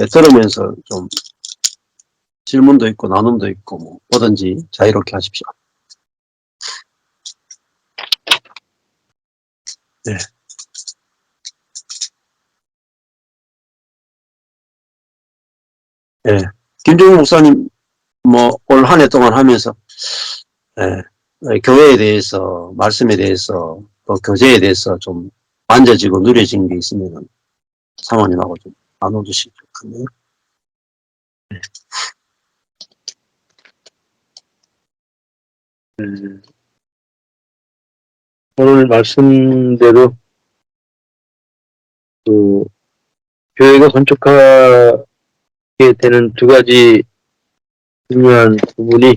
들으면서 좀 질문도 있고 나눔도 있고 뭐든지 자유롭게 하십시오. 네. 네. 김종국 목사님 올 한 해 동안 하면서 교회에 대해서, 말씀에 대해서, 또 교제에 대해서 좀 만져지고 누려진 게 있으면 사모님하고 좀 나눠주시면 좋겠네요. 오늘 말씀대로 교회가 건축하게 되는 두 가지 중요한 부분이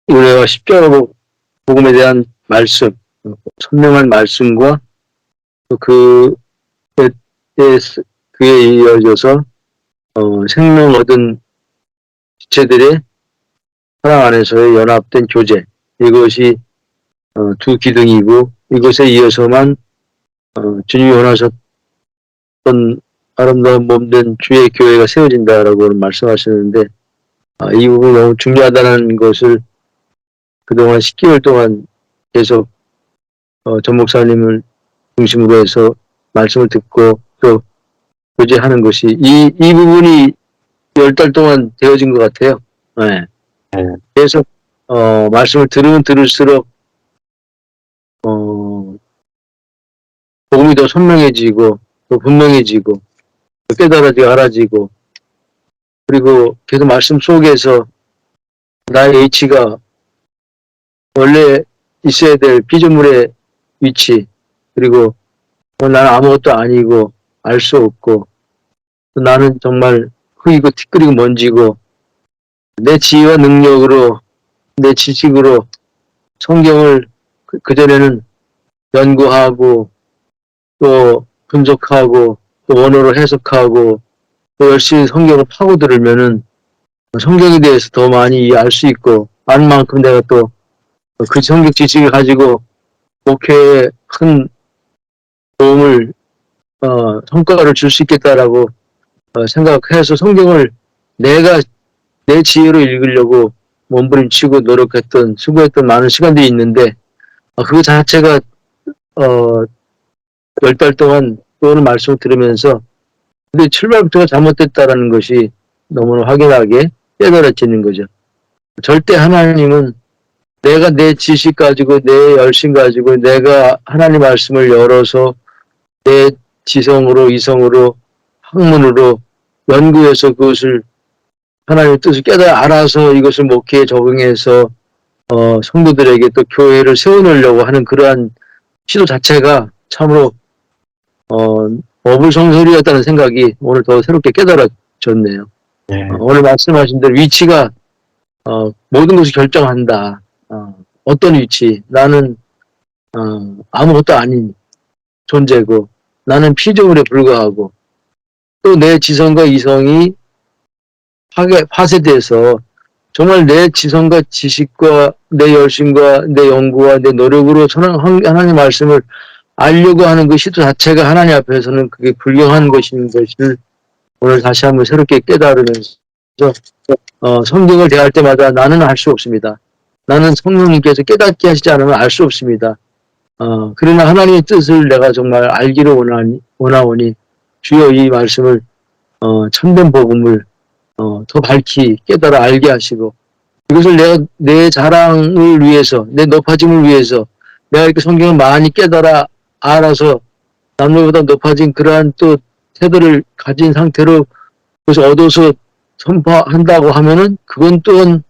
은혜와 십자가 복음에 대한 말씀, 선명한 말씀과 또 그에 이어져서 생명 얻은 지체들의 사랑 안에서의 연합된 교제, 이것이 두 기둥이고 이것에 이어서만 주님이 원하셨던 아름다운 몸된 주의 교회가 세워진다라고 말씀하시는데 이 부분이 너무 중요하다는 것을 그동안 10개월 동안 계속 전 목사님을 중심으로 해서 말씀을 듣고 또 교제하는 것이 이 부분이 10달 동안 되어진 것 같아요. 네. 계속 말씀을 들으면 들을수록 복음이 더 선명해지고 또 분명해지고 또 깨달아지고 알아지고 그리고 계속 말씀 속에서 나의 H가 원래 있어야 될 피조물의 위치 그리고 나는 아무것도 아니고 알 수 없고 또 나는 정말 흙이고 티끌이고 먼지고 내 지혜와 능력으로 내 지식으로 성경을 그전에는 연구하고 또 분석하고 또 원어로 해석하고 또 열심히 성경을 파고들으면은 성경에 대해서 더 많이 알 수 있고 아는 만큼 내가 또 그 성경 지식을 가지고 목회에 큰 도움을 성과를 줄 수 있겠다라고 생각해서 성경을 내가 내 지혜로 읽으려고 몸부림치고 노력했던 수고했던 많은 시간들이 있는데 그거 자체가 10달 동안 또는 말씀을 들으면서 근데 출발부터가 잘못됐다라는 것이 너무나 확연하게 깨달아지는 거죠. 절대 하나님은 내가 내 지식 가지고 내 열심 가지고 내가 하나님 말씀을 열어서 내 지성으로 이성으로 학문으로 연구해서 그것을 하나님의 뜻을 깨달아 알아서 이것을 목회에 적응해서 성도들에게 또 교회를 세워놓으려고 하는 그러한 시도 자체가 참으로 어불성설이었다는 생각이 오늘 더 새롭게 깨달아졌네요. 네. 오늘 말씀하신 대로 위치가 모든 것을 결정한다. 어떤 위치? 나는 아무것도 아닌 존재고 나는 피조물에 불과하고 또 내 지성과 이성이 파쇄돼서 정말 내 지성과 지식과 내 열심과 내 연구와 내 노력으로 하나님 말씀을 알려고 하는 그 시도 자체가 하나님 앞에서는 그게 불경한 것인 것을 오늘 다시 한번 새롭게 깨달으면서 성경을 대할 때마다 나는 알 수 없습니다. 나는 성령님께서 깨닫게 하시지 않으면 알 수 없습니다. 그러나 하나님의 뜻을 내가 정말 알기를 원하오니 주여 이 말씀을 참된 복음을 더 밝히 깨달아 알게 하시고 이것을 내가 내 자랑을 위해서 내 높아짐을 위해서 내가 이렇게 성경을 많이 깨달아 알아서 남들보다 높아진 그러한 또 태도를 가진 상태로 그것을 얻어서 선포한다고 하면은 그건 또한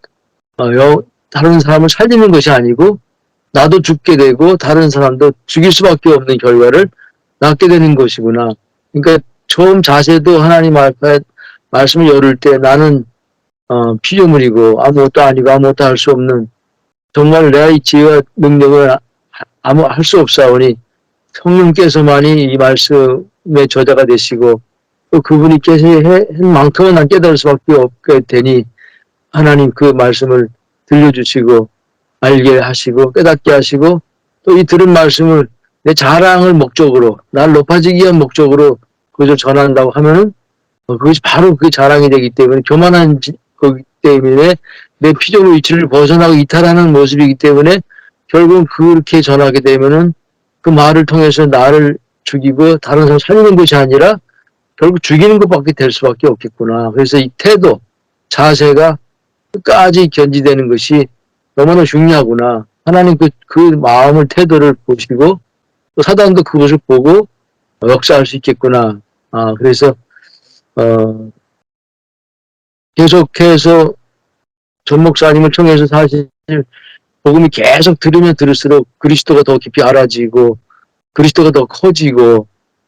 다른 사람을 살리는 것이 아니고 나도 죽게 되고 다른 사람도 죽일 수밖에 없는 결과를 낳게 되는 것이구나. 그러니까 처음 자세도 하나님 앞에 말씀을 열을 때 나는 피조물이고 아무것도 아니고 아무것도 할 수 없는 정말 내가 이 지혜와 능력을 할 수 없사오니 성령께서만이 이 말씀의 저자가 되시고 또 그분이 계시한 만큼은 난 깨달을 수밖에 없게 되니 하나님 그 말씀을 들려주시고 알게 하시고 깨닫게 하시고 또 이 들은 말씀을 내 자랑을 목적으로 날 높아지기 위한 목적으로 그것을 전한다고 하면은 그것이 바로 그게 자랑이 되기 때문에 교만한 거기 때문에 내 피조물 위치를 벗어나고 이탈하는 모습이기 때문에 결국 그렇게 전하게 되면은 그 말을 통해서 나를 죽이고 다른 사람 살리는 것이 아니라 결국 죽이는 것밖에 될 수밖에 없겠구나. 그래서 이 태도, 자세가 끝까지 견지되는 것이 너무나 중요하구나. 하나님 그 마음을, 태도를 보시고 또 사단도 그것을 보고 역사할 수 있겠구나. 그래서 계속해서 전 목사님을 통해서 사실 복음이 계속 들으면 들을수록 그리스도가 더 깊이 알아지고 그리스도가 더 커지고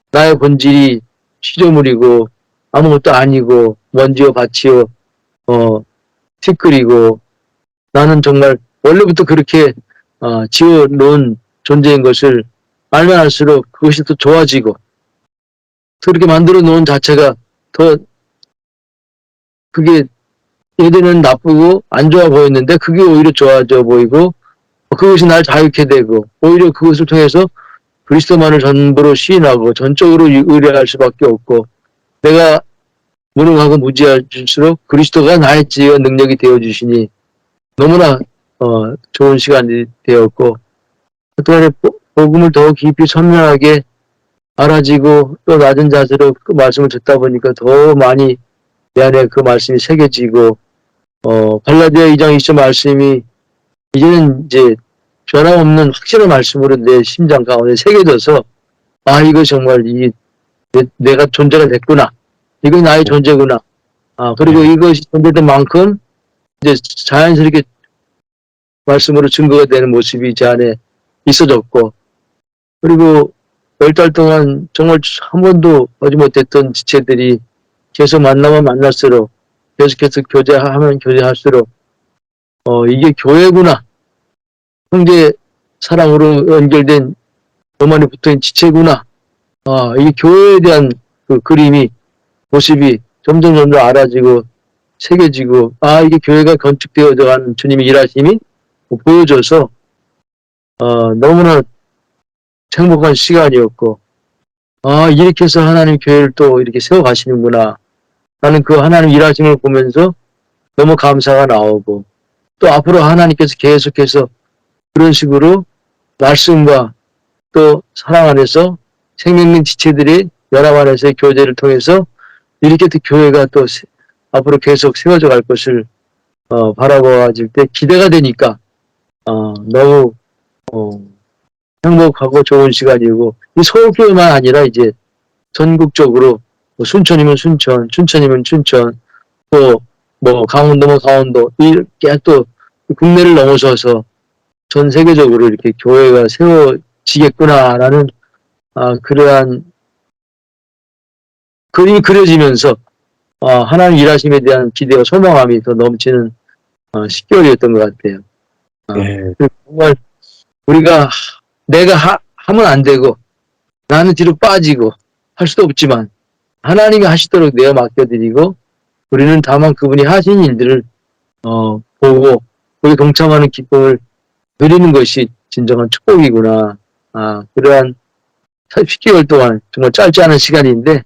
나의 본질이 피조물이고 아무것도 아니고 먼지요 밭이요 티끌이고 나는 정말 원래부터 그렇게 지어놓은 존재인 것을 알면 알수록 그것이 더 좋아지고 그렇게 만들어 놓은 자체가 더 그게 예전에는 나쁘고 안 좋아 보였는데 그게 오히려 좋아져 보이고 그것이 날 자유케 되고 오히려 그것을 통해서 그리스도만을 전부로 시인하고 전적으로 의뢰할 수밖에 없고 내가 무능하고 무지할수록 그리스도가 나의 지혜와 능력이 되어주시니 너무나 좋은 시간이 되었고 또한 복음을 더 깊이 선명하게 알아지고 또 낮은 자세로 그 말씀을 듣다 보니까 더 많이 내 안에 그 말씀이 새겨지고 갈라디아 2장 20절 말씀이 이제는 이제 변함없는 확실한 말씀으로 내 심장 가운데 새겨져서 이거 정말 내가 존재가 됐구나. 이건 나의 존재구나. 그리고 이것이 존재된 만큼 이제 자연스럽게 말씀으로 증거가 되는 모습이 제 안에 있어졌고 그리고 10달 동안 정말 한 번도 보지 못했던 지체들이 계속 만나면 만날수록 계속해서 교제하면 교제할수록 이게 교회구나. 형제 사랑으로 연결된 몸 안에 붙어있는 지체구나. 이 교회에 대한 그 그림이 모습이 점점 알아지고 새겨지고 이게 교회가 건축되어져 가는 주님의 일하심이 보여져서 너무나 행복한 시간이었고 이렇게 해서 하나님 교회를 또 이렇게 세워가시는구나. 나는 그 하나님 일하심을 보면서 너무 감사가 나오고 또 앞으로 하나님께서 계속해서 그런 식으로 말씀과 또 사랑 안에서 생명력 지체들이 연합 안에서의 교제를 통해서 이렇게 또 교회가 또 앞으로 계속 세워져 갈 것을 바라보아질 때 기대가 되니까 너무 행복하고 좋은 시간이고 이 서울교회만 아니라 이제 전국적으로 순천이면 순천, 춘천이면 춘천, 또 뭐 강원도면 강원도 이렇게 또 국내를 넘어서서 전 세계적으로 이렇게 교회가 세워지겠구나라는 그러한 그림이 그려지면서 하나님 일하심에 대한 기대와 소망함이 더 넘치는 10개월이었던 것 같아요. 정말 우리가 내가 하면 안 되고 나는 뒤로 빠지고 할 수도 없지만 하나님이 하시도록 내어 맡겨드리고 우리는 다만 그분이 하신 일들을 보고 우리 동참하는 기쁨을 누리는 것이 진정한 축복이구나. 그러한 10개월 동안 정말 짧지 않은 시간인데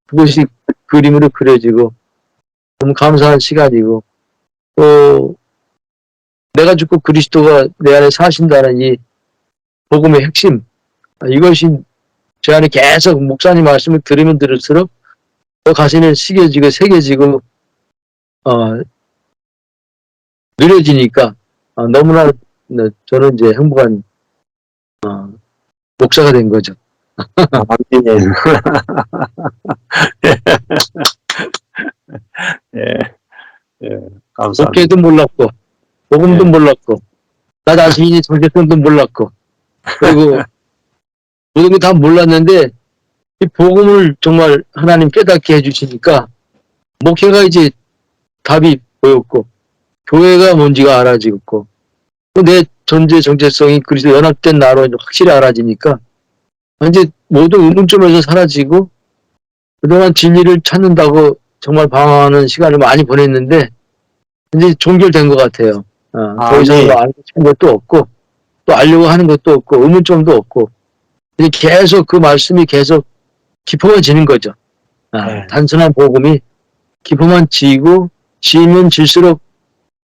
그것이 그림으로 그려지고 너무 감사한 시간이고 또 내가 죽고 그리스도가 내 안에 사신다는 이 복음의 핵심 이것이 제 안에 계속 목사님 말씀을 들으면 들을수록 더 가슴에 새겨지고 느려지니까 너무나 저는 이제 행복한 목사가 된 거죠. 감사합니다. 목회도 몰랐고 복음도 몰랐고 나 자신이 정체성도 몰랐고 그리고 모든 게 다 몰랐는데 이 복음을 정말 하나님 깨닫게 해주시니까 목회가 이제 답이 보였고 교회가 뭔지가 알아지고 또 내 존재 정체성이 그리스도 연합된 나로 확실히 알아지니까 이제 모든 의문점에서 사라지고 그동안 진리를 찾는다고 정말 방황하는 시간을 많이 보냈는데 이제 종결된 것 같아요. 더 이상 뭐 알고 싶은 것도 없고 또 알려고 하는 것도 없고 의문점도 없고 이제 계속 그 말씀이 계속 깊어가 지는 거죠. 네. 단순한 복음이 깊어만 지고 지면 질수록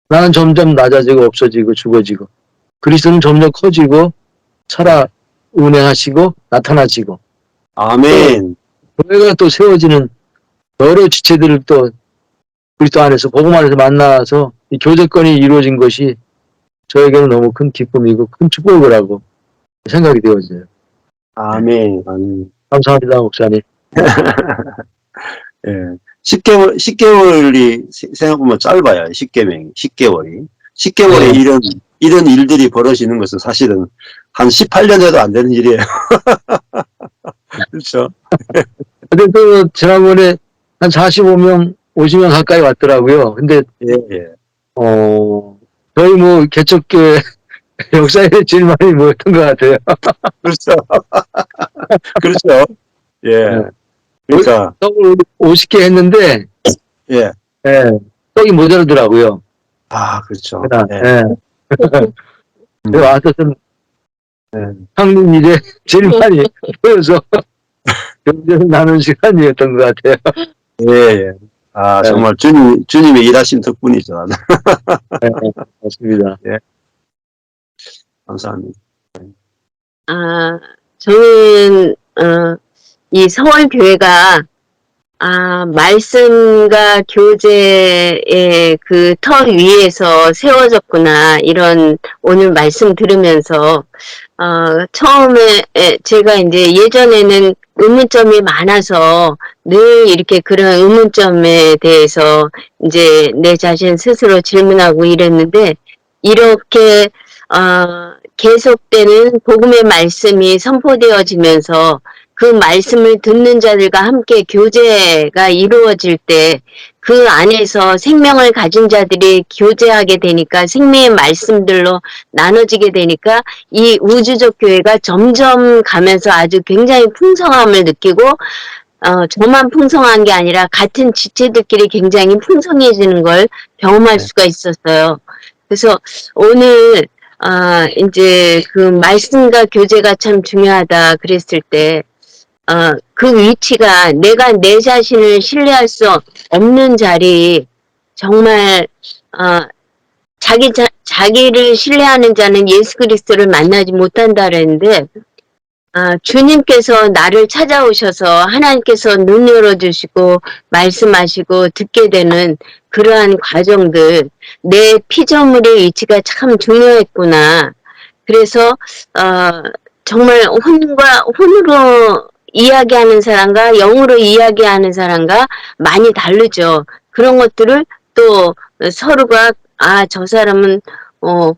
나는 점점 낮아지고 없어지고 죽어지고 그리스도는 점점 커지고 살아 운행하시고 나타나시고 아멘. 교회가 또 세워지는 여러 지체들을 또 그리스도 안에서 복음 안에서 만나서 이 교제권이 이루어진 것이 저에게는 너무 큰 기쁨이고 큰 축복이라고 생각이 되어져요. 아멘. 아멘. 감사합니다, 목사님. 예. 10개월이 생각보면 짧아요. 10개월이. 10개월에 이런 일들이 벌어지는 것은 사실은 한 18년 해도 안 되는 일이에요. 그렇죠. 근데 또 지난번에 한 45명, 50명 가까이 왔더라고요. 근데 예, 예. 저희 뭐 개척교회 역사에 제일 많이 모였던 것 같아요. 그렇죠. 그렇죠. 예. 그러니까, 떡을 50개 했는데, 예. 예, 떡이 모자르더라고요. 아, 그렇죠. 예. 예. 와서 좀, 형님 일에 제일 많이 보여서, 경제를 나눈 시간이었던 것 같아요. 예, 예. 아, 정말 주님의 일하신 덕분이죠. 네, 맞습니다. 예. 감사합니다. 저는, 이 서울교회가, 말씀과 교제의 그 터 위에서 세워졌구나, 이런 오늘 말씀 들으면서, 처음에 제가 이제 예전에는 의문점이 많아서 늘 이렇게 그런 의문점에 대해서 이제 내 자신 스스로 질문하고 이랬는데, 이렇게, 계속되는 복음의 말씀이 선포되어지면서 그 말씀을 듣는 자들과 함께 교제가 이루어질 때 그 안에서 생명을 가진 자들이 교제하게 되니까 생명의 말씀들로 나눠지게 되니까 이 우주적 교회가 점점 가면서 아주 굉장히 풍성함을 느끼고 저만 풍성한 게 아니라 같은 지체들끼리 굉장히 풍성해지는 걸 경험할 수가 있었어요. 그래서 오늘 이제 그 말씀과 교제가 참 중요하다 그랬을 때 그 위치가 내가 내 자신을 신뢰할 수 없는 자리, 정말, 자기를 신뢰하는 자는 예수 그리스도를 만나지 못한다 그랬는데, 주님께서 나를 찾아오셔서 하나님께서 눈 열어주시고 말씀하시고 듣게 되는 그러한 과정들, 내 피조물의 위치가 참 중요했구나. 그래서, 정말 혼으로 이야기하는 사람과 영으로 이야기하는 사람과 많이 다르죠. 그런 것들을 또 서로가 저 사람은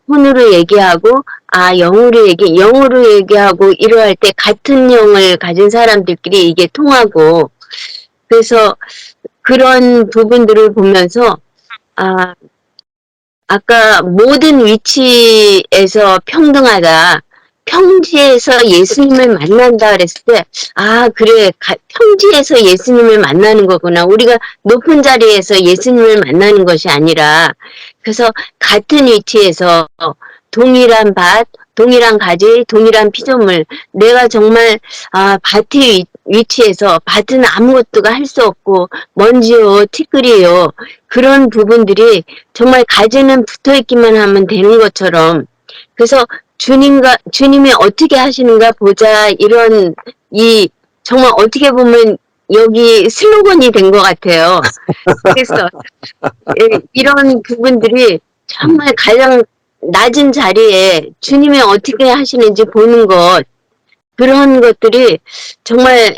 혼으로 얘기하고 영으로 얘기하고 이러할 때 같은 영을 가진 사람들끼리 이게 통하고 그래서 그런 부분들을 보면서 아까 모든 위치에서 평등하다. 평지에서 예수님을 만난다 그랬을 때, 그래, 평지에서 예수님을 만나는 거구나. 우리가 높은 자리에서 예수님을 만나는 것이 아니라, 그래서 같은 위치에서 동일한 밭, 동일한 가지, 동일한 피조물, 내가 정말, 밭의 위치에서 밭은 아무것도가 할 수 없고, 먼지요, 티끌이요, 그런 부분들이 정말 가지는 붙어 있기만 하면 되는 것처럼, 그래서 주님이 어떻게 하시는가 보자, 정말 어떻게 보면 여기 슬로건이 된 것 같아요. 그래서, 이런 부분들이 정말 가장 낮은 자리에 주님이 어떻게 하시는지 보는 것, 그런 것들이 정말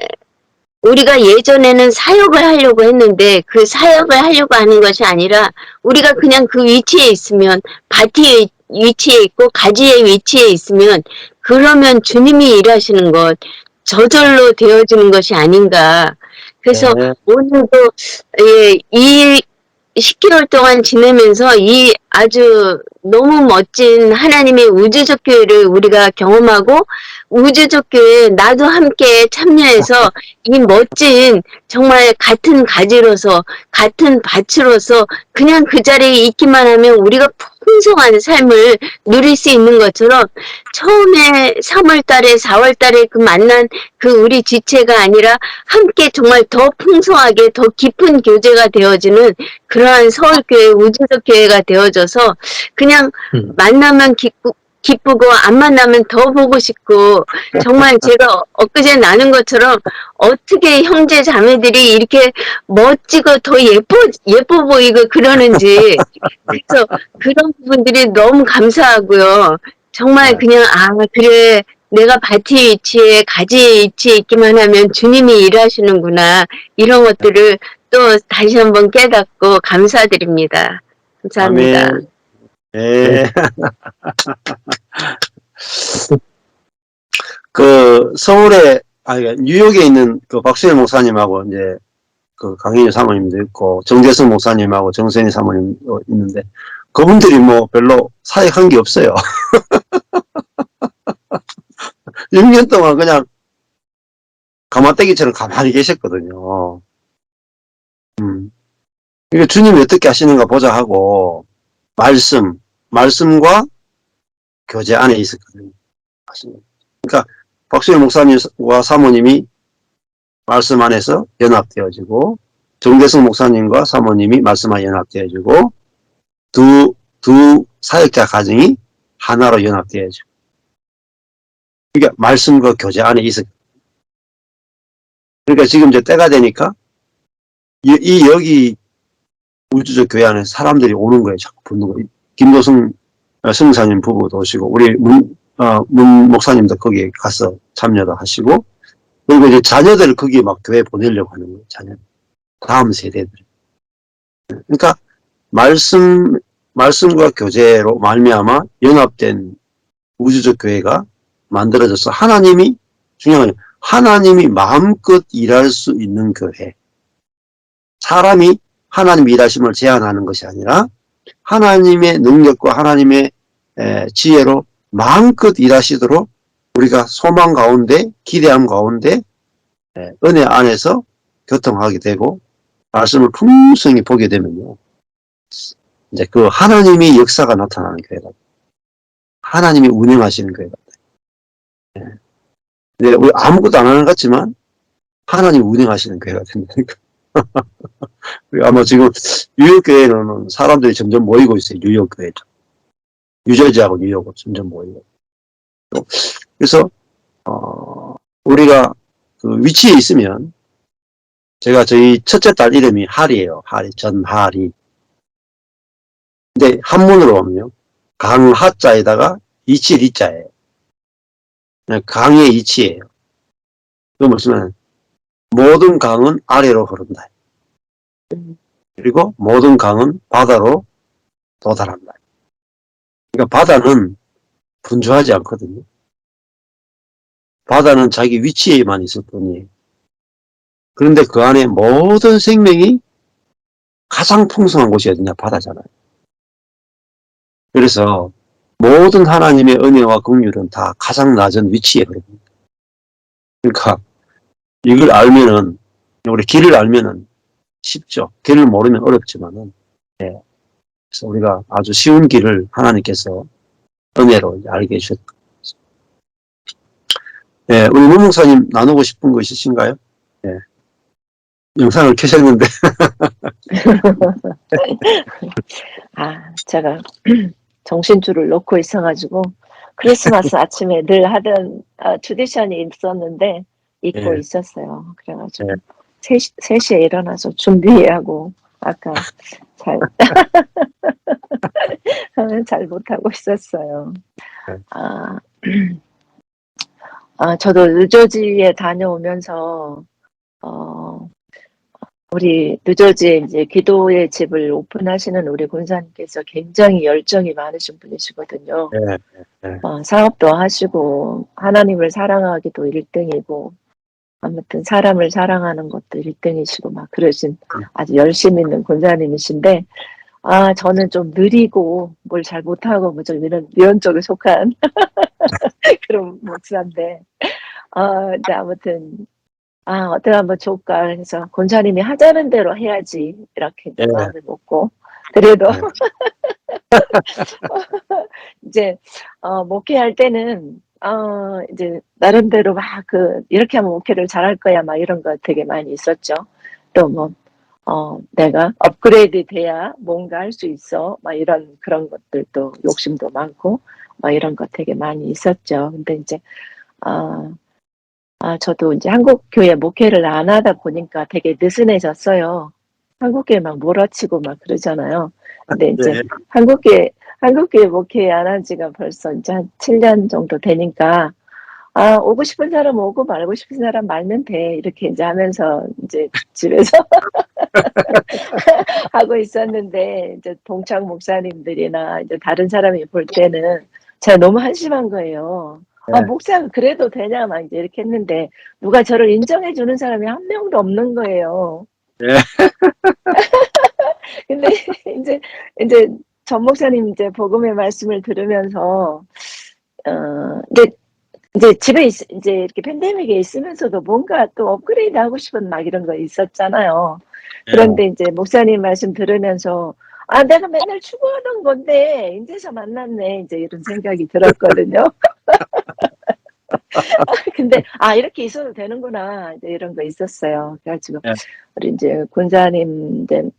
우리가 예전에는 사역을 하려고 했는데 그 사역을 하려고 하는 것이 아니라 우리가 그냥 그 위치에 있으면 밭이 위치에 있고 가지의 위치에 있으면 그러면 주님이 일하시는 것 저절로 되어지는 것이 아닌가. 그래서 오늘도 이 10개월 동안 지내면서 이 아주 너무 멋진 하나님의 우주적 교회를 우리가 경험하고 우주적 교회에 나도 함께 참여해서 이 멋진 정말 같은 가지로서 같은 밭으로서 그냥 그 자리에 있기만 하면 우리가 풍성한 삶을 누릴 수 있는 것처럼 처음에 3월 달에 4월 달에 그 만난 그 우리 지체가 아니라 함께 정말 더 풍성하게 더 깊은 교제가 되어지는 그러한 서울교회 우주적 교회가 되어져서 그냥 만나면 기쁘고 안 만나면 더 보고 싶고 정말 제가 엊그제 나눈 것처럼 어떻게 형제 자매들이 이렇게 멋지고 더 예뻐 보이고 그러는지 그래서 그런 부분들이 너무 감사하고요. 정말 그냥 그래 내가 밭의 위치에 가지의 위치에 있기만 하면 주님이 일하시는구나 이런 것들을 또 다시 한번 깨닫고 감사드립니다. 감사합니다. 아멘. 예. 그 서울에 뉴욕에 있는 그 박수일 목사님하고 이제 그 강인유 사모님도 있고 정재승 목사님하고 정선희 사모님도 있는데 그분들이 뭐 별로 사역한 게 없어요. 6년 동안 그냥 가마떼기처럼 가만히 계셨거든요. 그러니까 주님이 어떻게 하시는가 보자 하고 말씀과 교제 안에 있었거든요. 그러니까 박수일 목사님과 사모님이 말씀 안에서 연합되어지고 정대승 목사님과 사모님이 말씀 안에 연합되어지고 두 사역자 가정이 하나로 연합되어지고 그러니까 말씀과 교제 안에 있었거든요. 그러니까 지금 이제 때가 되니까 여기 우주적 교회 안에 사람들이 오는 거예요. 자꾸 붙는 거예요. 김도승 승사님 부부도 오시고 우리 문 목사님도 거기에 가서 참여도 하시고 그리고 이제 자녀들을 거기에 막 교회 보내려고 하는 거예요. 자녀 다음 세대들. 그러니까 말씀과 교제로 말미암아 연합된 우주적 교회가 만들어져서 중요한 건 하나님이 마음껏 일할 수 있는 교회. 사람이 하나님 일하심을 제한하는 것이 아니라 하나님의 능력과 하나님의 지혜로 마음껏 일하시도록 우리가 소망 가운데 기대함 가운데 은혜 안에서 교통하게 되고 말씀을 풍성히 보게 되면요. 이제 그 하나님의 역사가 나타나는 교회가 하나님이 운영하시는 교회가 네, 우리 아무것도 안 하는 것 같지만 하나님이 운영하시는 교회가 된다니까. 아마 지금 뉴욕교회는 사람들이 점점 모이고 있어요. 뉴욕교회죠. 뉴저지하고 뉴욕은 점점 모이고. 그래서 우리가 그 위치에 있으면 제가 저희 첫째 딸 이름이 하리예요. 전하리. 근데 한문으로 보면요. 강하자에다가 이치리자예요. 강의 이치예요. 그 무슨 모든 강은 아래로 흐른다. 그리고 모든 강은 바다로 도달한다. 그러니까 바다는 분주하지 않거든요. 바다는 자기 위치에만 있을 뿐이에요. 그런데 그 안에 모든 생명이 가장 풍성한 곳이 어디냐? 바다잖아요. 그래서 모든 하나님의 은혜와 긍휼은 다 가장 낮은 위치에 흐릅니다. 그러니까 이걸 알면은 우리 길을 알면은 쉽죠. 길을 모르면 어렵지만은 그래서 우리가 아주 쉬운 길을 하나님께서 은혜로 알게 해주셨다. 우리 문 목사님 나누고 싶은 거 있으신가요? 영상을 켜셨는데. 제가 정신줄을 놓고 있어가지고 크리스마스 아침에 늘 하던 트디션이 있었는데 잊고 있었어요. 그래가지고 3시에 일어나서 준비하고 아까 잘 못하고 있었어요. 저도 뉴저지에 다녀오면서 우리 뉴저지에 이제 기도의 집을 오픈하시는 우리 권사님께서 굉장히 열정이 많으신 분이시거든요. 사업도 하시고 하나님을 사랑하기도 1등이고 아무튼 사람을 사랑하는 것도 1등이시고 막 그러신 아주 열심 있는 권사님이신데 저는 좀 느리고 뭘 잘 못하고 뭐 좀 이런 쪽에 속한 그런 목사인데 근데 아무튼 어떻게 하면 좋을까 해서 권사님이 하자는 대로 해야지 이렇게 마음을 먹고 그래도 이제 목회할 때는 이제 나름대로 막 이렇게 하면 목회를 잘할 거야 막 이런 거 되게 많이 있었죠. 또 뭐 내가 업그레이드 돼야 뭔가 할 수 있어 막 이런 그런 것들도 욕심도 많고 막 이런 거 되게 많이 있었죠. 근데 이제 저도 이제 한국 교회 목회를 안 하다 보니까 되게 느슨해졌어요. 한국 교회 막 몰아치고 막 그러잖아요. 근데 이제 네. 한국 교회 목회 안 한 지가 벌써 이제 한 7년 정도 되니까 오고 싶은 사람 오고 말고 싶은 사람 말면 돼. 이렇게 이제 하면서 이제 집에서 하고 있었는데 이제 동창 목사님들이나 이제 다른 사람이 볼 때는 제가 너무 한심한 거예요. 네. 목사가 그래도 되냐 막 이제 이렇게 했는데 누가 저를 인정해 주는 사람이 한 명도 없는 거예요. 네. 근데 이제 전 목사님 이제 복음의 말씀을 들으면서 근데 이제 이제 이렇게 팬데믹에 있으면서도 뭔가 또 업그레이드 하고 싶은 막 이런 거 있었잖아요. 그런데 이제 목사님 말씀 들으면서 내가 맨날 추구하던 건데 인제서 만났네 이제 이런 생각이 들었거든요. 근데 이렇게 있어도 되는구나 이제 이런 거 있었어요. 그래가지고 네. 우리 이제 군사님 이제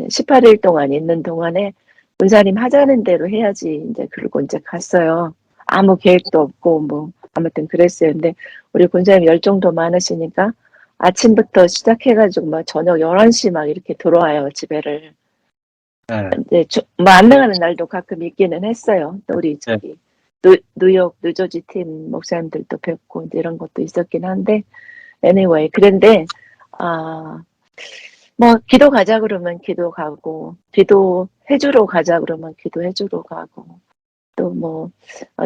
18일 동안 있는 동안에 군사님 하자는 대로 해야지 이제 그러고 이제 갔어요. 아무 계획도 없고 뭐 아무튼 그랬어요. 근데 우리 군사님 열정도 많으시니까 아침부터 시작해가지고 막 저녁 11시 막 이렇게 들어와요 집에를. 네. 이제 뭐 안 나가는 날도 가끔 있기는 했어요. 또 우리 네. 저기 뉴욕 뉴저지 팀 목사님들도 뵙고 이제 이런 것도 있었긴 한데 anyway 그런데 뭐 기도 가자 그러면 기도 가고 기도 해주러 가자 그러면 기도 해주러 가고 또 뭐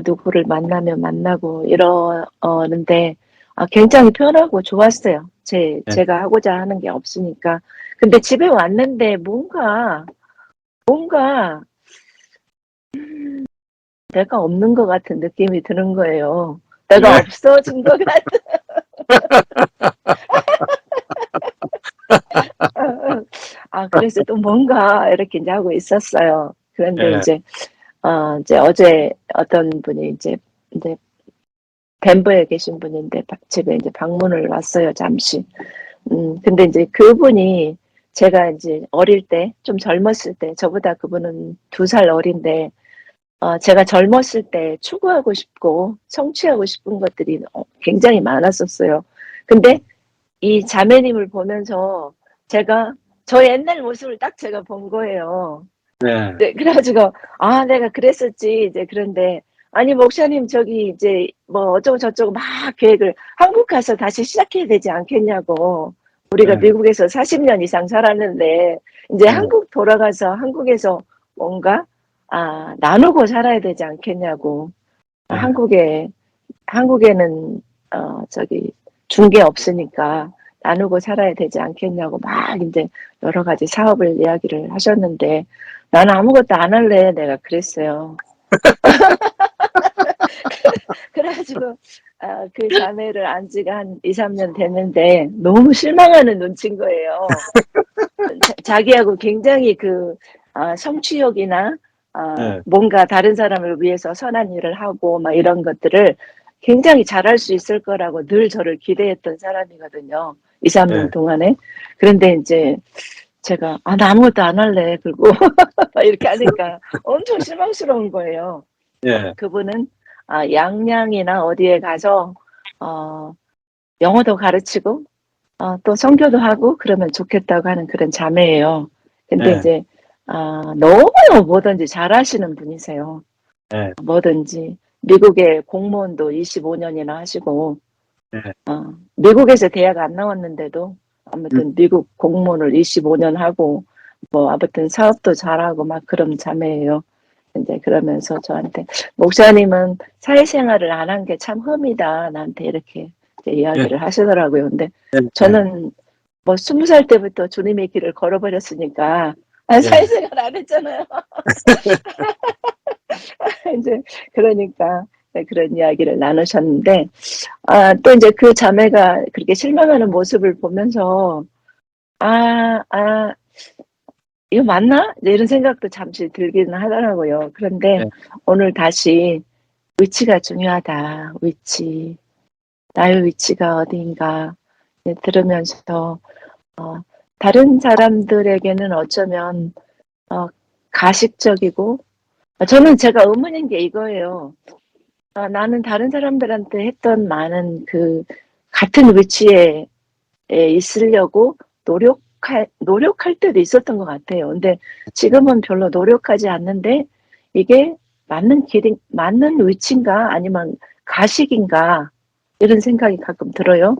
누구를 만나면 만나고 이러는데 굉장히 편하고 좋았어요. 네. 제가 하고자 하는 게 없으니까. 근데 집에 왔는데 뭔가 내가 없는 것 같은 느낌이 드는 거예요. 내가 네. 없어진 것 같은. 그래서 또 뭔가 이렇게 이제 하고 있었어요. 그런데 네. 이제 어제 어떤 분이 이제 덴버에 계신 분인데 집에 이제 방문을 왔어요, 잠시. 근데 이제 그분이 제가 이제 어릴 때, 좀 젊었을 때, 저보다 그분은 2살 어린데, 제가 젊었을 때 추구하고 싶고 성취하고 싶은 것들이 굉장히 많았었어요. 근데 이 자매님을 보면서 제가 저 옛날 모습을 딱 제가 본 거예요. 네. 네, 그래가지고 내가 그랬었지 이제 그런데 아니 목사님 저기 이제 뭐 어쩌고 저쩌고 막 계획을 한국 가서 다시 시작해야 되지 않겠냐고 우리가 네. 미국에서 40년 이상 살았는데 이제 네. 한국 돌아가서 한국에서 뭔가 나누고 살아야 되지 않겠냐고 네. 한국에는 저기 중개 없으니까 나누고 살아야 되지 않겠냐고 막 이제 여러 가지 사업을 이야기를 하셨는데 나는 아무것도 안 할래 내가 그랬어요. 그래가지고 그 자매를 안 지가 한 2, 3년 됐는데 너무 실망하는 눈치인 거예요. 자기하고 굉장히 성취욕이나 네. 뭔가 다른 사람을 위해서 선한 일을 하고 막 이런 것들을 굉장히 잘할 수 있을 거라고 늘 저를 기대했던 사람이거든요. 2, 3년 네. 동안에. 그런데 이제 제가 나 아무것도 안 할래. 그리고 이렇게 하니까 엄청 실망스러운 거예요. 네. 그분은 양양이나 어디에 가서 영어도 가르치고 또 선교도 하고 그러면 좋겠다고 하는 그런 자매예요. 근데 네. 이제 너무너무 뭐든지 잘하시는 분이세요. 네. 뭐든지 미국의 공무원도 25년이나 하시고 네. 미국에서 대학 안 나왔는데도 음. 아무튼 미국 공무원을 25년 하고 뭐 아무튼 사업도 잘하고 막 그런 자매예요. 이제 그러면서 저한테 목사님은 사회생활을 안 한 게 참 흠이다 나한테 이렇게 이제 네. 이야기를 하시더라고요. 근데 네. 저는 뭐 20살 때부터 주님의 길을 걸어버렸으니까 네. 사회생활 안 했잖아요. 이제 그러니까 네, 그런 이야기를 나누셨는데 또 이제 그 자매가 그렇게 실망하는 모습을 보면서 아 이거 맞나? 이제 이런 생각도 잠시 들기는 하더라고요. 그런데 네. 오늘 다시 위치가 중요하다. 위치. 나의 위치가 어디인가 들으면서 다른 사람들에게는 어쩌면 가식적이고 저는 제가 의문인 게 이거예요. 나는 다른 사람들한테 했던 많은 그 같은 위치에 있으려고 노력할 때도 있었던 것 같아요. 근데 지금은 별로 노력하지 않는데 이게 맞는 길이, 맞는 위치인가 아니면 가식인가 이런 생각이 가끔 들어요.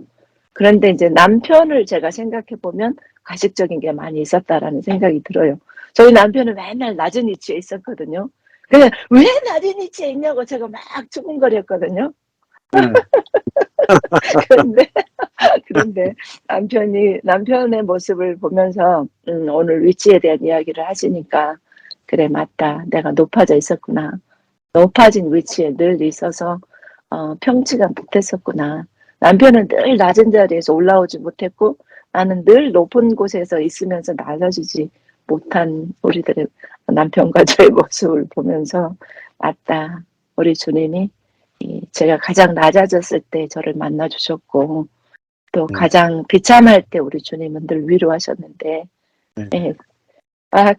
그런데 이제 남편을 제가 생각해 보면 가식적인 게 많이 있었다라는 생각이 들어요. 저희 남편은 맨날 낮은 위치에 있었거든요. 그냥 왜 낮은 위치에 있냐고 제가 막 추궁거렸거든요. 네. 그런데 그런데 남편의 모습을 보면서 오늘 위치에 대한 이야기를 하시니까 그래 맞다. 내가 높아져 있었구나. 높아진 위치에 늘 있어서 평치가 못했었구나. 남편은 늘 낮은 자리에서 올라오지 못했고 나는 늘 높은 곳에서 있으면서 낮아지지 못한 우리들의 남편과 저의 모습을 보면서 맞다. 우리 주님이 제가 가장 낮아졌을 때 저를 만나 주셨고 또 네. 가장 비참할 때 우리 주님은 늘 위로하셨는데 네. 예.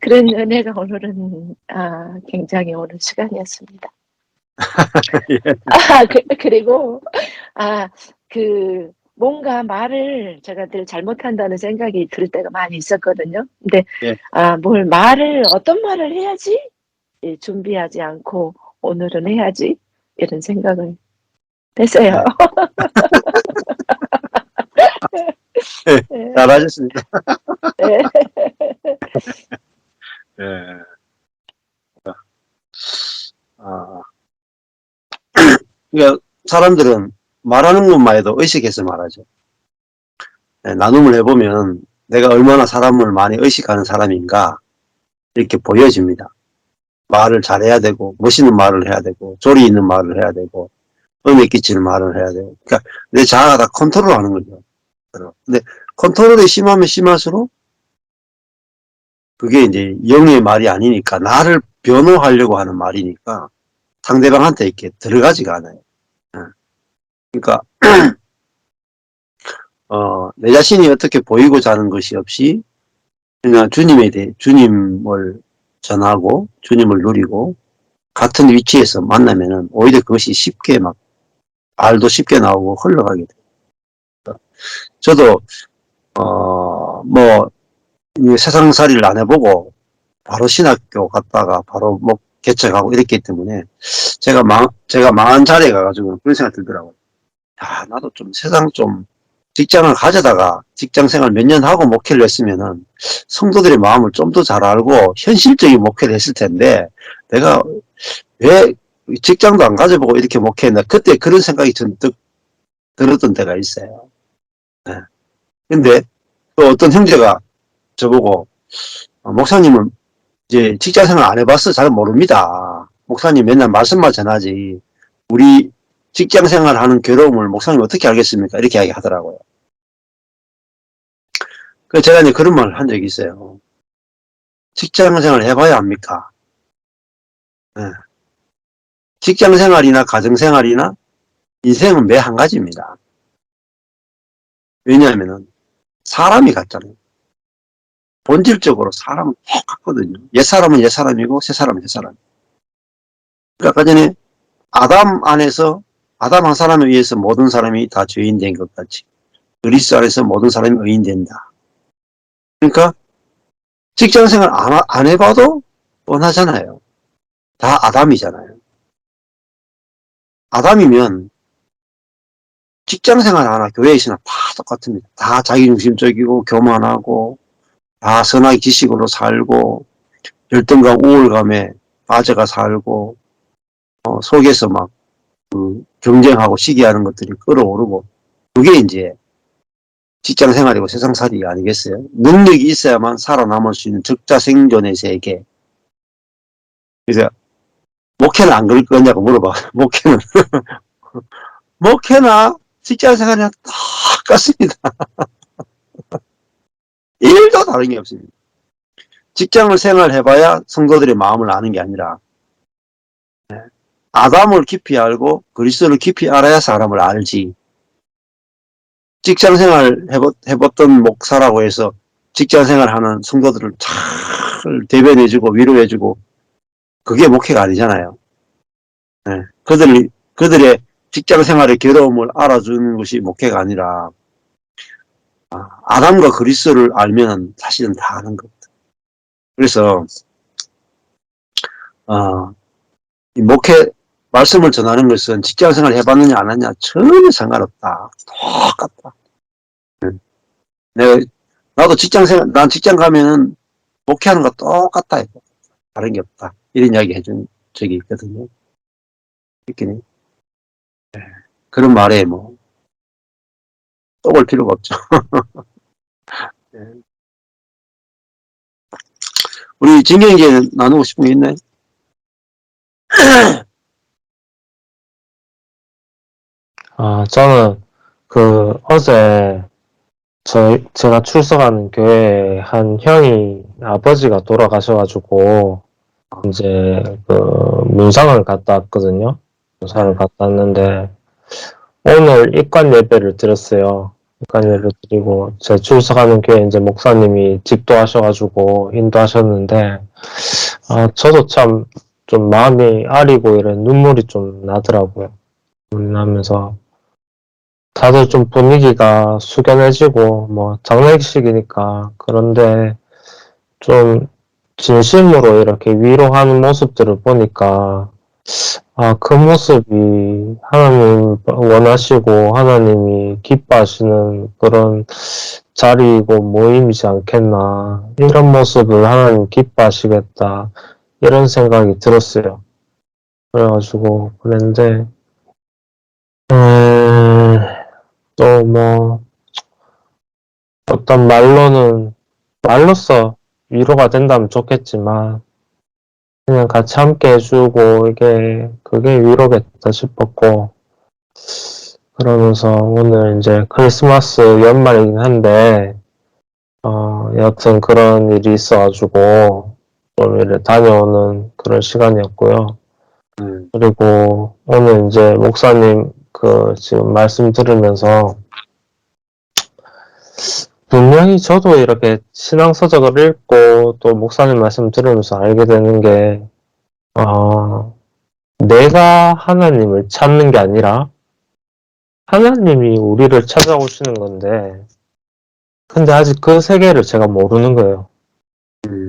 그런 은혜가 오늘은 굉장히 오는 시간이었습니다. 예. 그리고 그 뭔가 말을 제가 늘 잘못한다는 생각이 들 때가 많이 있었거든요. 근데 예. 어떤 말을 해야지 준비하지 않고 오늘은 해야지 이런 생각을 했어요. 예. 네. 잘하셨습니다. 네. 예. 아, 그러니까 사람들은 말하는 것만 해도 의식해서 말하죠. 예, 나눔을 해보면 내가 얼마나 사람을 많이 의식하는 사람인가 이렇게 보여집니다. 말을 잘해야 되고 멋있는 말을 해야 되고 조리 있는 말을 해야 되고 은혜 끼치는 말을 해야 되고 그러니까 내 자아가 다 컨트롤하는 거죠. 근데 컨트롤이 심하면 심할수록 그게 이제 영의 말이 아니니까 나를 변호하려고 하는 말이니까 상대방한테 이렇게 들어가지가 않아요. 그러니까 내 자신이 어떻게 보이고자 하는 것이 없이 그냥 주님을 전하고 주님을 누리고 같은 위치에서 만나면은 오히려 그것이 쉽게 막 말도 쉽게 나오고 흘러가게 돼요. 저도 뭐 세상살이를 안 해보고 바로 신학교 갔다가 바로 뭐 개척하고 이랬기 때문에 제가 망한 자리에 가가지고 그런 생각 들더라고요. 야, 나도 좀 세상 좀 직장을 가져다가 직장 생활 몇 년 하고 목회를 했으면은 성도들의 마음을 좀 더 잘 알고 현실적인 목회를 했을 텐데 내가 왜 직장도 안 가져보고 이렇게 목회했나 그때 그런 생각이 잔뜩 들었던 때가 있어요. 네. 근데 또 어떤 형제가 저보고 목사님은 이제 직장 생활 안 해봤어 잘 모릅니다. 목사님 맨날 말씀만 전하지 우리 직장 생활하는 괴로움을 목사님 어떻게 알겠습니까? 이렇게 이야기하더라고요. 그래서 제가 이제 그런 말을 한 적이 있어요. 직장 생활 해봐야 합니까? 네. 직장 생활이나 가정 생활이나 인생은 매 한 가지입니다. 왜냐하면은 사람이 같잖아요. 본질적으로 사람은 똑같거든요. 옛사람은 옛사람이고 새사람은 새사람. 그러니까 아까 전에 아담 한 사람에 의해서 모든 사람이 다 죄인 된 것 같이 그리스도 안에서 모든 사람이 의인 된다. 그러니까 직장 생활 안 해봐도 뻔하잖아요. 다 아담이잖아요. 아담이면 직장 생활 하나 교회에 있으나 다 똑같습니다. 다 자기중심적이고 교만하고 다 선악 지식으로 살고 열등감 우울감에 빠져가 살고 속에서 막 경쟁하고 시기하는 것들이 끌어오르고 그게 이제 직장 생활이고 세상살이 아니겠어요? 능력이 있어야만 살아남을 수 있는 적자생존의 세계. 그래서 목회는 안 그럴 거냐고 물어봐. 목회나 직장 생활이나 똑같습니다. 1도 다른 게 없습니다. 직장을 생활해봐야 성도들의 마음을 아는 게 아니라 아담을 깊이 알고 그리스도를 깊이 알아야 사람을 알지. 직장 생활 해봤던 목사라고 해서 직장 생활하는 성도들을 잘 대변해주고 위로해주고 그게 목회가 아니잖아요. 네. 그들의 직장 생활의 괴로움을 알아주는 것이 목회가 아니라 아담과 그리스도를 알면 사실은 다 아는 겁니다. 그래서 이 목회 말씀을 전하는 것은 직장 생활 해봤느냐 안 했느냐 전혀 상관없다. 똑같다. 나도 난 직장 가면은 목회하는 거 똑같다. 다른 게 없다. 이런 이야기 해준 적이 있거든요. 있긴 그런 말에 뭐, 또 볼 필요가 없죠. 우리 진경이제 나누고 싶은 게 있나요? 저는 어제 제가 출석하는 교회에 한 형이 아버지가 돌아가셔가지고 이제 문상을 갔다 왔거든요. 문상을 갔다 왔는데 오늘 입관 예배를 드렸어요. 입관 예배를 드리고 제 출석하는 교회 이제 목사님이 집도하셔가지고 인도하셨는데 저도 참 좀 마음이 아리고 이런 눈물이 좀 나더라고요. 나면서 다들 좀 분위기가 숙연해지고 뭐 장례식이니까 그런데 좀 진심으로 이렇게 위로하는 모습들을 보니까 그 모습이 하나님 원하시고 하나님이 기뻐하시는 그런 자리이고 모임이지 않겠나. 이런 모습을 하나님 기뻐하시겠다. 이런 생각이 들었어요. 그래가지고 그랬는데 또 뭐 어떤 말로써 위로가 된다면 좋겠지만 그냥 같이 함께 해주고 그게 위로겠다 싶었고 그러면서 오늘 이제 크리스마스 연말이긴 한데 여하튼 그런 일이 있어가지고 좀 이렇게 다녀오는 그런 시간이었고요. 그리고 오늘 이제 목사님 지금 말씀 들으면서 분명히 저도 이렇게 신앙서적을 읽고 또 목사님 말씀 들으면서 알게 되는 게 내가 하나님을 찾는 게 아니라 하나님이 우리를 찾아오시는 건데 근데 아직 그 세계를 제가 모르는 거예요.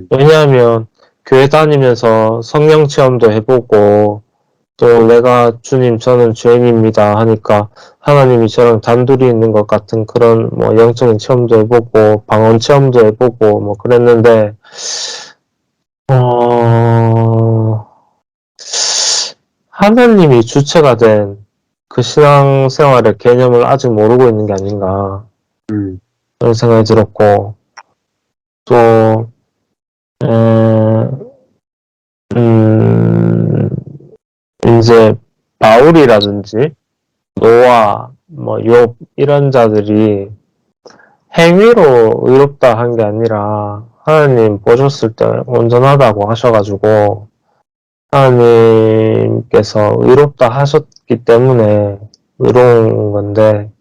왜냐하면 교회 다니면서 성령 체험도 해보고 또 내가 주님 저는 죄인입니다 하니까 하나님이 저랑 단둘이 있는 것 같은 그런 뭐 영적인 체험도 해보고 방언 체험도 해보고 뭐 그랬는데 하나님이 주체가 된 그 신앙생활의 개념을 아직 모르고 있는 게 아닌가 그런 생각이 들었고 또 이제 바울이라든지 노아, 뭐 욥 이런 자들이 행위로 의롭다 한 게 아니라 하나님 보셨을 때 온전하다고 하셔가지고 하나님께서 의롭다 하셨기 때문에 의로운 건데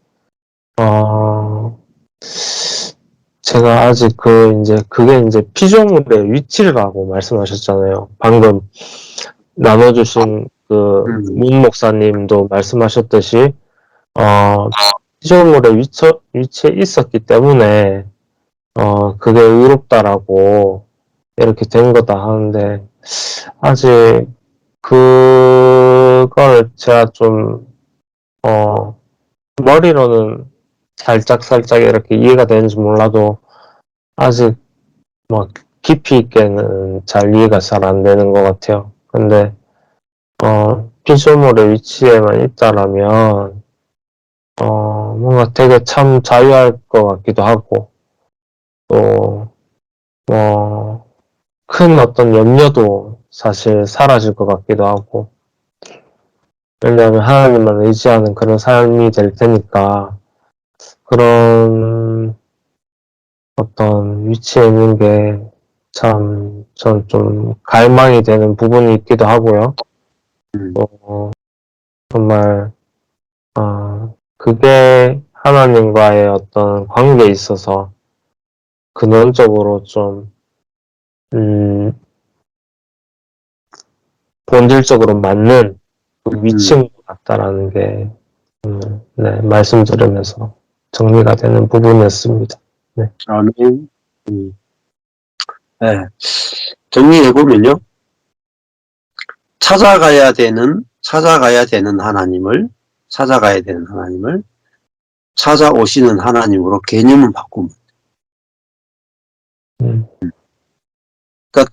제가 아직 그게 이제 피조물의 위치라고 말씀하셨잖아요. 방금 나눠주신 문 목사님도 말씀하셨듯이 피조물의 위치에 있었기 때문에 그게 의롭다라고 이렇게 된 거다 하는데 아직 그걸 제가 좀 머리로는 살짝 이렇게 이해가 되는지 몰라도 아직 뭐 깊이 있게는 잘 이해가 잘 안 되는 것 같아요. 근데 피조물의 위치에만 있다라면 뭔가 되게 참 자유할 것 같기도 하고 또 큰 어떤 염려도 사실 사라질 것 같기도 하고 왜냐하면 하나님만 의지하는 그런 삶이 될 테니까 그런 어떤 위치에 있는 게 참, 전 좀 갈망이 되는 부분이 있기도 하고요. 정말, 그게 하나님과의 어떤 관계에 있어서 근원적으로 좀, 본질적으로 맞는 그 위치인 것 같다라는 게, 네, 말씀 들으면서 정리가 되는 부분이었습니다. 아멘. 네. 정리해보면요. 찾아가야 되는 하나님을, 찾아오시는 하나님으로 개념은 바꾸면. 그러니까,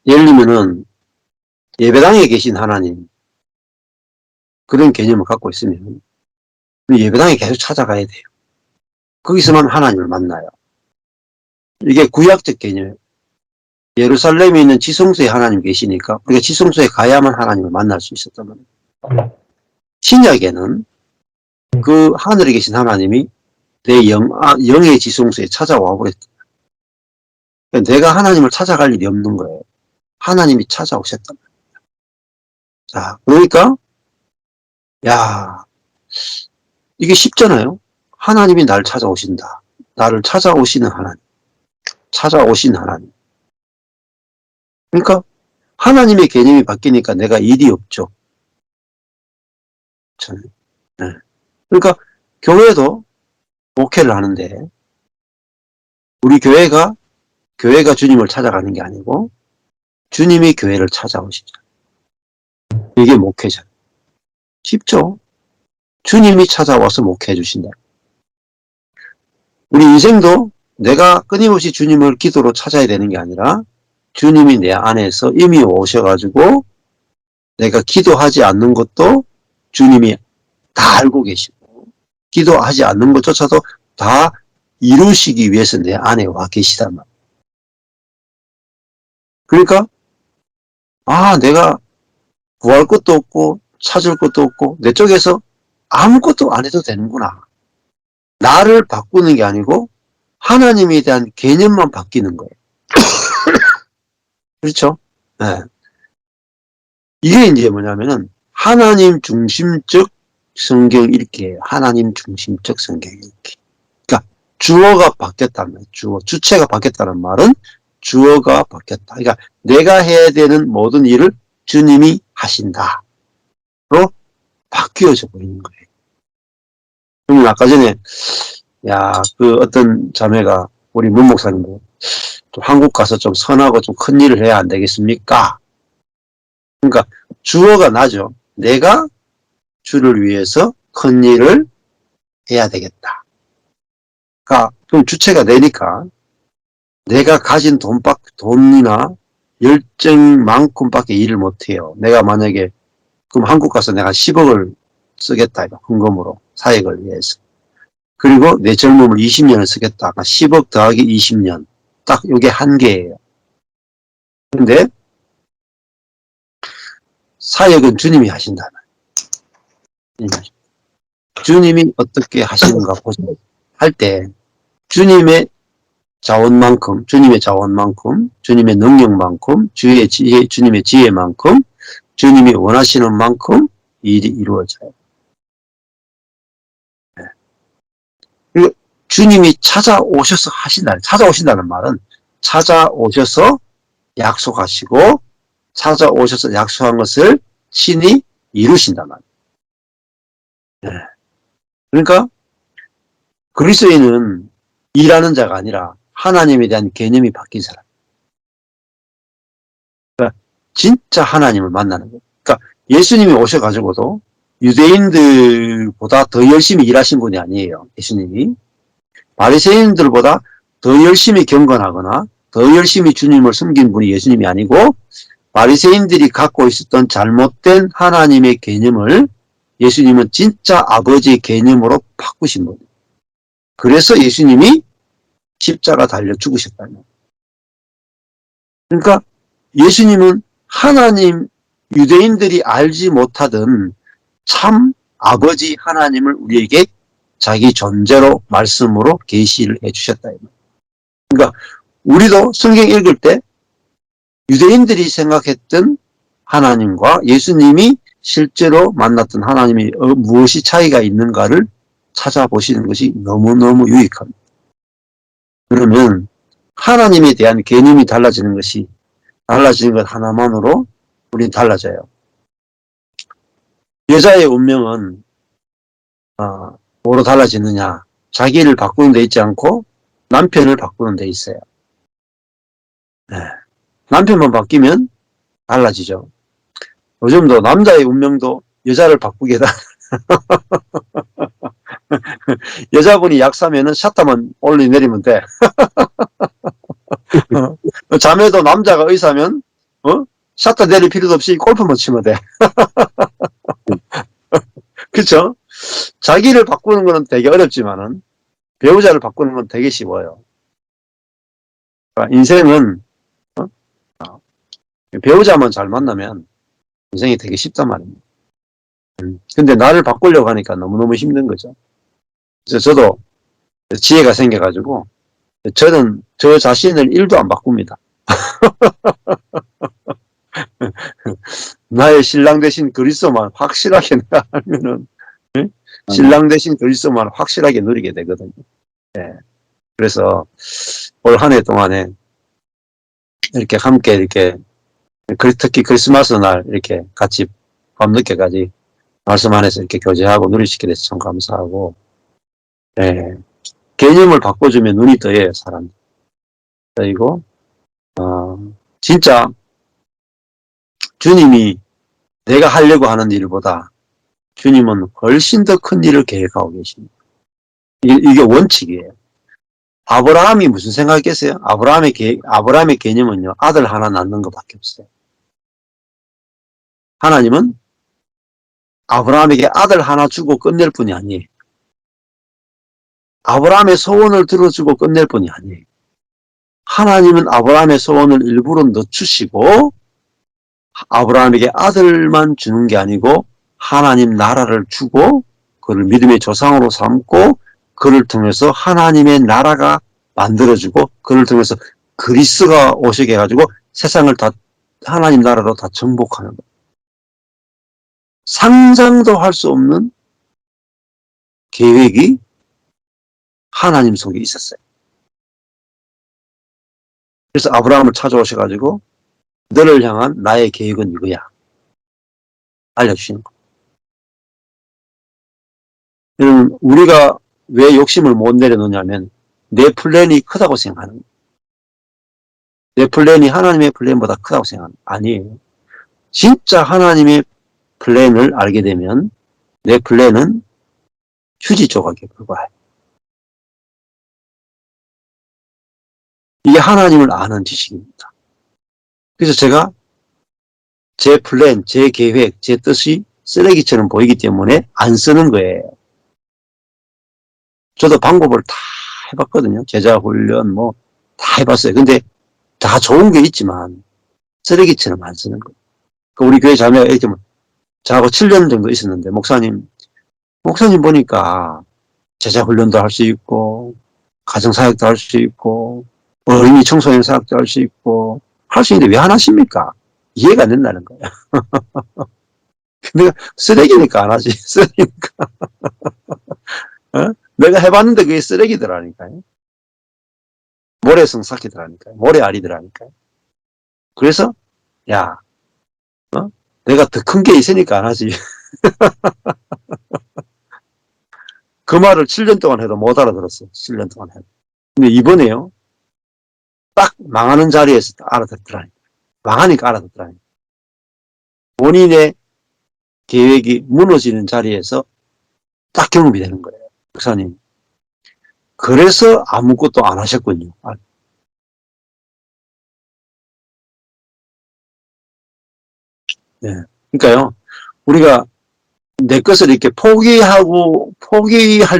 예를 들면은, 예배당에 계신 하나님, 그런 개념을 갖고 있으면, 예배당에 계속 찾아가야 돼요. 거기서만 하나님을 만나요. 이게 구약적 개념이에요. 예루살렘에 있는 지성소에 하나님 계시니까 우리가 지성소에 가야만 하나님을 만날 수 있었단 말이에요. 신약에는 그 하늘에 계신 하나님이 내 영의 지성소에 찾아와 버렸다. 내가 하나님을 찾아갈 일이 없는 거예요. 하나님이 찾아오셨단 말이에요. 자, 그러니까 야, 이게 쉽잖아요. 하나님이 나를 찾아오신다. 나를 찾아오시는 하나님. 찾아오신 하나님. 그러니까 하나님의 개념이 바뀌니까 내가 일이 없죠. 네. 그러니까 교회도 목회를 하는데 우리 교회가 주님을 찾아가는 게 아니고 주님이 교회를 찾아오시죠. 이게 목회죠. 쉽죠? 주님이 찾아와서 목회해 주신다. 우리 인생도 내가 끊임없이 주님을 기도로 찾아야 되는 게 아니라 주님이 내 안에서 이미 오셔가지고 내가 기도하지 않는 것도 주님이 다 알고 계시고 기도하지 않는 것조차도 다 이루시기 위해서 내 안에 와 계시단 말이에요. 그러니까 내가 구할 것도 없고 찾을 것도 없고 내 쪽에서 아무것도 안 해도 되는구나. 나를 바꾸는 게 아니고 하나님에 대한 개념만 바뀌는 거예요. 그렇죠? 네. 이게 이제 뭐냐면은 하나님 중심적 성경 읽기예요. 하나님 중심적 성경 읽기. 그러니까 주어가 바뀌었다는 말이에요. 주체가 바뀌었다는 말은 주어가 바뀌었다. 그러니까 내가 해야 되는 모든 일을 주님이 하신다로 바뀌어져 버리는 거예요. 그러면 아까 전에 그 어떤 자매가 우리 문 목사님 좀 한국 가서 좀 선하고 좀 큰 일을 해야 안 되겠습니까? 그러니까 주어가 나죠. 내가 주를 위해서 큰 일을 해야 되겠다. 그러니까 그럼 주체가 되니까 내가 가진 돈이나 열정만큼밖에 일을 못해요. 내가 만약에 그럼 한국 가서 내가 10억을 쓰겠다. 헌금으로 사역을 위해서. 그리고 내 젊음을 20년을 쓰겠다. 10억 더하기 20년. 딱 이게 한계예요. 근데 사역은 주님이 하신다. 주님이 어떻게 하시는가 보세요. 할 때 주님의 자원만큼, 주님의 능력만큼, 주님의 지혜만큼, 주님이 원하시는 만큼 일이 이루어져요. 네. 그리고 주님이 찾아오셔서 찾아오신다는 말은 찾아오셔서 약속하시고 찾아오셔서 약속한 것을 친히 이루신단 말이에요. 네. 그러니까 그리스도인은 일하는 자가 아니라 하나님에 대한 개념이 바뀐 사람. 그러니까 진짜 하나님을 만나는 거예요. 그러니까 예수님이 오셔가지고도 유대인들보다 더 열심히 일하신 분이 아니에요. 예수님이. 바리새인들보다 더 열심히 경건하거나 더 열심히 주님을 섬긴 분이 예수님이 아니고 바리새인들이 갖고 있었던 잘못된 하나님의 개념을 예수님은 진짜 아버지의 개념으로 바꾸신 분이에요. 그래서 예수님이 십자가 달려 죽으셨다는 거예요. 그러니까 예수님은 하나님, 유대인들이 알지 못하던 참 아버지 하나님을 우리에게 자기 존재로 말씀으로 계시를 해주셨다. 그러니까 우리도 성경 읽을 때 유대인들이 생각했던 하나님과 예수님이 실제로 만났던 하나님이 무엇이 차이가 있는가를 찾아보시는 것이 너무너무 유익합니다. 그러면 하나님에 대한 개념이 달라지는 것 하나만으로 우리는 달라져요. 여자의 운명은 뭐로 달라지느냐? 자기를 바꾸는 데 있지 않고 남편을 바꾸는 데 있어요. 네. 남편만 바뀌면 달라지죠. 요즘도 남자의 운명도 여자를 바꾸게 다. 여자분이 약 사면은 샷다만 올리 내리면 돼. 자매도 남자가 의사면 샷다 내릴 필요도 없이 골프만 치면 돼. 그쵸? 자기를 바꾸는 거는 되게 어렵지만은 배우자를 바꾸는 건 되게 쉬워요. 그러니까 인생은 배우자만 잘 만나면 인생이 되게 쉽단 말입니다. 근데 나를 바꾸려고 하니까 너무너무 힘든 거죠. 그래서 저도 지혜가 생겨가지고 저는 저 자신을 1도 안 바꿉니다. 나의 신랑 대신 그리스도만 확실하게 내가 알면은 신랑 대신 그리스도만 확실하게 누리게 되거든요. 네. 그래서 올 한 해 동안에 이렇게 함께 이렇게 특히 크리스마스 날 이렇게 같이 밤늦게까지 말씀 안에서 이렇게 교제하고 누리시게 돼서 참 감사하고, 네. 개념을 바꿔주면 눈이 떠요, 사람. 그리고 진짜 주님이 내가 하려고 하는 일보다 주님은 훨씬 더 큰 일을 계획하고 계십니다. 이게 원칙이에요. 아브라함이 무슨 생각했겠어요? 아브라함의 개념은요, 아들 하나 낳는 것밖에 없어요. 하나님은 아브라함에게 아들 하나 주고 끝낼 뿐이 아니에요. 아브라함의 소원을 들어주고 끝낼 뿐이 아니에요. 하나님은 아브라함의 소원을 일부러 늦추시고 아브라함에게 아들만 주는 게 아니고 하나님 나라를 주고 그를 믿음의 조상으로 삼고 그를 통해서 하나님의 나라가 만들어지고 그를 통해서 그리스도가 오시게 해가지고 세상을 다 하나님 나라로 다 정복하는 거예요. 상상도 할 수 없는 계획이 하나님 속에 있었어요. 그래서 아브라함을 찾아오셔가지고 너를 향한 나의 계획은 이거야. 알려주시는 거예요. 우리가 왜 욕심을 못 내려놓냐면 내 플랜이 크다고 생각하는 거예요. 내 플랜이 하나님의 플랜보다 크다고 생각하는 거예요. 아니에요. 진짜 하나님의 플랜을 알게 되면 내 플랜은 휴지 조각에 불과해요. 이게 하나님을 아는 지식입니다. 그래서 제가 제 플랜, 제 계획, 제 뜻이 쓰레기처럼 보이기 때문에 안 쓰는 거예요. 저도 방법을 다 해봤거든요. 제자 훈련 다 해봤어요. 근데 다 좋은 게 있지만 쓰레기처럼 안 쓰는 거예요. 우리 교회 자매가 이렇게 저하고 7년 정도 있었는데 목사님 보니까 제자 훈련도 할 수 있고 가정사역도 할 수 있고 어린이 청소년 사역도 할 수 있고 할 수 있는데 왜 안 하십니까? 이해가 안 된다는 거예요. 내가 쓰레기니까 안 하지. 쓰레기니까. 내가 해봤는데 그게 쓰레기더라니까요. 모래성 삭히더라니까요. 모래알이더라니까요. 그래서 야, 내가 더 큰 게 있으니까 안 하지. 그 말을 7년 동안 해도 못 알아들었어요. 7년 동안 해도. 근데 이번에요. 딱 망하는 자리에서 알아듣더라니까요. 망하니까 알아듣더라니까요. 본인의 계획이 무너지는 자리에서 딱 경험이 되는 거예요. 목사님. 그래서 아무것도 안 하셨군요. 네. 그러니까요. 우리가 내 것을 이렇게 포기할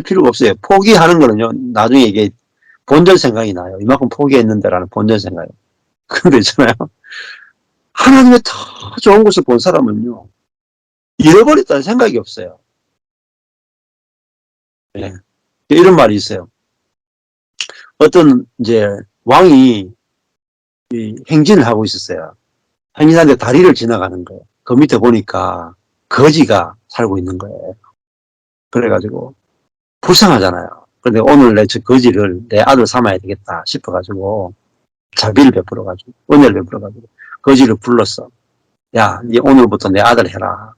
필요가 없어요. 포기하는 거는요, 나중에 이게 본전 생각이 나요. 이만큼 포기했는데라는 본전 생각이. 근데 있잖아요. 하나님의 더 좋은 것을 본 사람은요, 잃어버렸다는 생각이 없어요. 네. 이런 말이 있어요. 어떤, 왕이 행진을 하고 있었어요. 행인한테 다리를 지나가는 거예요. 그 밑에 보니까 거지가 살고 있는 거예요. 그래가지고 불쌍하잖아요. 근데 오늘 내 저 거지를 내 아들 삼아야 되겠다 싶어가지고 자비를 베풀어가지고 은혜를 베풀어가지고 거지를 불렀어. 야, 니 오늘부터 내 아들 해라.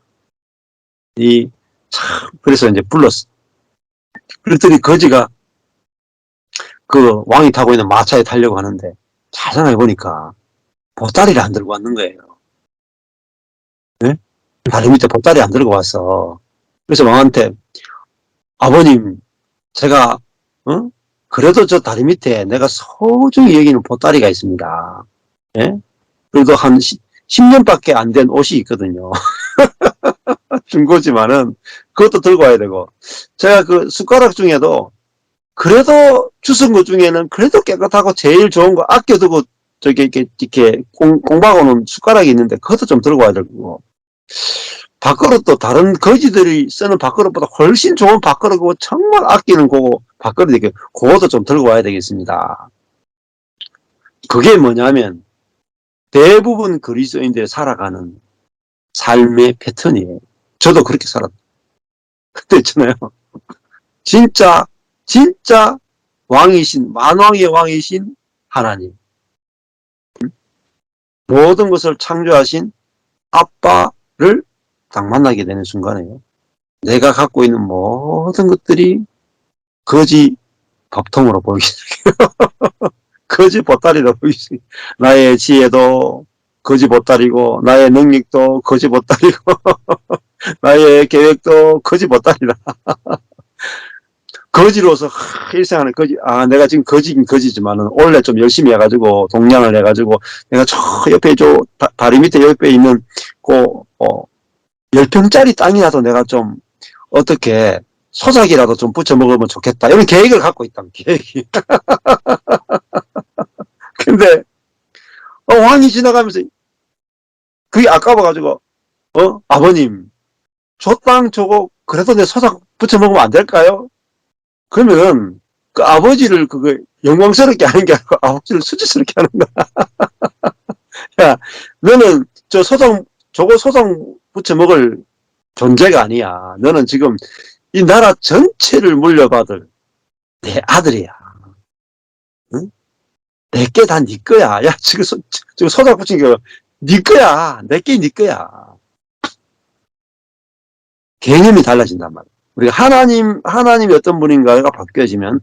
이 참 그래서 이제 불렀어. 그랬더니 거지가 그 왕이 타고 있는 마차에 타려고 하는데 잘 생각해 보니까 보따리를 안 들고 왔는 거예요. 네? 다리 밑에 보따리 안 들고 왔어. 그래서 왕한테 아버님 제가 그래도 저 다리 밑에 내가 소중히 여기는 보따리가 있습니다. 예? 그래도 한 10년밖에 안 된 옷이 있거든요. 중고지만은 그것도 들고 와야 되고 제가 그 숟가락 중에도 그래도 주신 것 중에는 그래도 깨끗하고 제일 좋은 거 아껴두고 저기 이렇게 공박해 놓은 숟가락이 있는데 그것도 좀 들고 와야 되고 밥그릇도 다른 거지들이 쓰는 밥그릇보다 훨씬 좋은 밥그릇이고 정말 아끼는 그거 밥그릇 이렇게 그것도 좀 들고 와야 되겠습니다. 그게 뭐냐면 대부분 그리스도인들이 살아가는 삶의 패턴이에요. 저도 그렇게 살았다. 그때 있잖아요. 진짜 왕이신 만왕의 왕이신 하나님, 모든 것을 창조하신 아빠를 딱 만나게 되는 순간에요. 내가 갖고 있는 모든 것들이 거지 밥통으로 보이기 시작해요. 거지 보따리로 보이기 시작해요. 나의 지혜도 거지 보따리고 나의 능력도 거지 보따리고 나의 계획도 거지 보따리라. 거지로서 일생하는 거지. 아, 내가 지금 거지긴 거지지만은 원래 좀 열심히 해가지고 동량을 해가지고 내가 저 옆에 다리 밑에 옆에 있는 그 10평짜리 땅이라도 내가 좀 어떻게 소작이라도 좀 붙여 먹으면 좋겠다. 이런 계획을 갖고 있다. 계획이. 근데 왕이 지나가면서 그게 아까워가지고 아버님 저 땅 저거 그래도 내 소작 붙여 먹으면 안 될까요? 그러면 그 아버지를 그거 영광스럽게 하는 게 아니고 아버지를 수치스럽게 하는 거야. 야, 너는 저거 소장 붙여 먹을 존재가 아니야. 너는 지금 이 나라 전체를 물려받을 내 아들이야. 응? 내게 다 네 거야. 야, 지금 소장 붙인 거 네 거야. 내게 네 거야. 개념이 달라진단 말이야. 우리가 하나님이 어떤 분인가가 바뀌어지면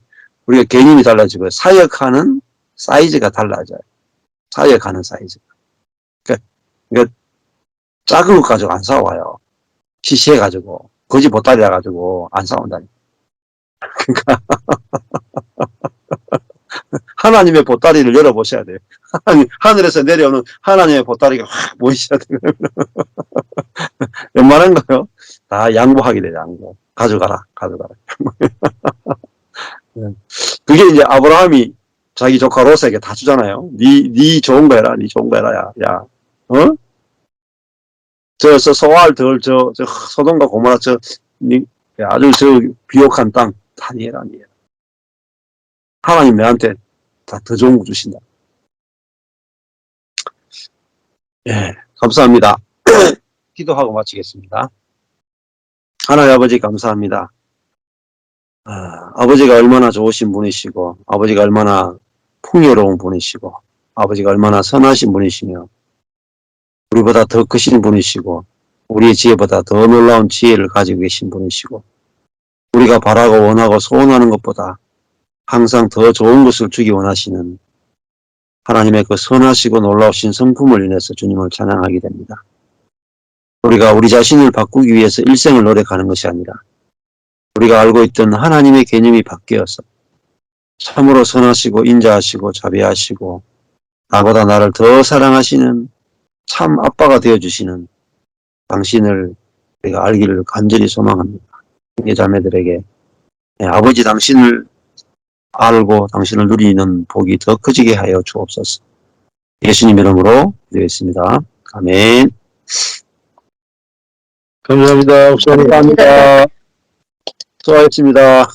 우리가 개념이 달라지고 사역하는 사이즈가 달라져요. 사역하는 사이즈가. 그러니까 작은 것 가지고 안 싸워요. 시시해가지고 거지 보따리라 가지고 안 싸운다니까. 그러니까 하나님의 보따리를 열어보셔야 돼요. 하늘에서 내려오는 하나님의 보따리가 확 보이셔야 돼요. 웬만한 거요? 다 양보하게 돼, 양보. 가져가라. 그게 이제 아브라함이 자기 조카 롯에게 다 주잖아요. 네 좋은 거 해라, 야. 소알 소돔과 고모라 아주 비옥한 땅, 다 니해라. 하나님 내한테 다 더 좋은 거 주신다. 예, 감사합니다. 기도하고 마치겠습니다. 하나님 아버지 감사합니다. 아버지가 얼마나 좋으신 분이시고 아버지가 얼마나 풍요로운 분이시고 아버지가 얼마나 선하신 분이시며 우리보다 더 크신 분이시고 우리의 지혜보다 더 놀라운 지혜를 가지고 계신 분이시고 우리가 바라고 원하고 소원하는 것보다 항상 더 좋은 것을 주기 원하시는 하나님의 그 선하시고 놀라우신 성품을 인해서 주님을 찬양하게 됩니다. 우리가 우리 자신을 바꾸기 위해서 일생을 노력하는 것이 아니라 우리가 알고 있던 하나님의 개념이 바뀌어서 참으로 선하시고 인자하시고 자비하시고 나보다 나를 더 사랑하시는 참 아빠가 되어주시는 당신을 우리가 알기를 간절히 소망합니다. 형제 자매들에게 아버지 당신을 알고 당신을 누리는 복이 더 커지게 하여 주옵소서. 예수님 이름으로 기도했습니다. 아멘. 감사합니다. 감사합니다. 수고하셨습니다.